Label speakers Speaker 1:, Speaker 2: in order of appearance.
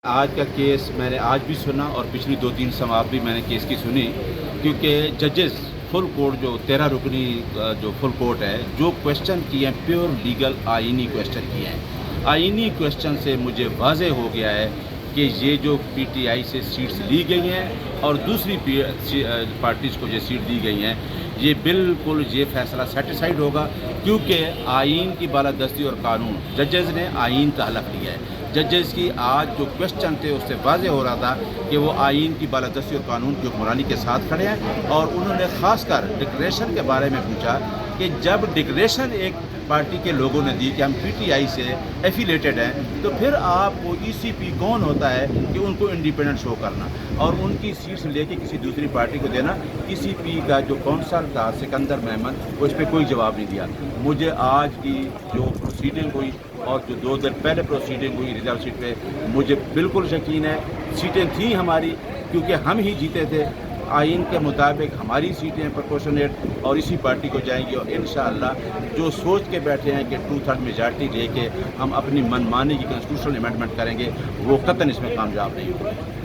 Speaker 1: آج کا کیس میں نے آج بھی سنا اور پچھلی 2-3 سماعت بھی میں نے کیس کی سنی، کیونکہ ججز فل کورٹ جو 13 رکنی جو فل کورٹ ہے، جو کویشچن کیے ہیں پیور لیگل آئینی کویشچن کیے ہیں۔ آئینی کویشچن سے مجھے واضح ہو گیا ہے کہ یہ جو پی ٹی آئی سے سیٹس لی گئی ہیں اور دوسری پارٹیز کو جو سیٹ دی گئی ہیں، یہ بالکل یہ فیصلہ سیٹسفائیڈ ہوگا، کیونکہ آئین کی بالادستی اور قانون ججز نے آئین کا حلف لیا ہے۔ ججز کی آج جو کویشچن تھے اس سے واضح ہو رہا تھا کہ وہ آئین کی بالادستی اور قانون کی حکمرانی کے ساتھ کھڑے ہیں، اور انہوں نے خاص کر ڈکلیریشن کے بارے میں پوچھا کہ جب ڈکلیریشن ایک پارٹی کے لوگوں نے دی کہ ہم پی ٹی آئی سے ایفیلیٹڈ ہیں، تو پھر آپ کو ای سی پی کون ہوتا ہے کہ ان کو انڈیپینڈنٹ شو کرنا اور ان کی سیٹس لے کے کسی دوسری پارٹی کو دینا۔ ای سی پی کا جو کونسل تھا سکندر محمد، وہ اس پہ کوئی جواب نہیں دیا۔ مجھے آج کی جو پروسیڈنگ ہوئی اور جو 2 دن پہلے پروسیڈنگ ہوئی ریزرو سیٹ پہ، مجھے بالکل یقین ہے سیٹیں تھیں ہماری، کیونکہ ہم ہی جیتے تھے۔ آئین کے مطابق ہماری سیٹیں پرپورشنیٹ اور اسی پارٹی کو جائیں گی، اور انشاءاللہ جو سوچ کے بیٹھے ہیں کہ 2/3 میجارٹی لے کے ہم اپنی من مانی کی کنسٹیٹیوشنل امینڈمنٹ کریں گے، وہ قطعاً اس میں کامیاب نہیں ہوگی۔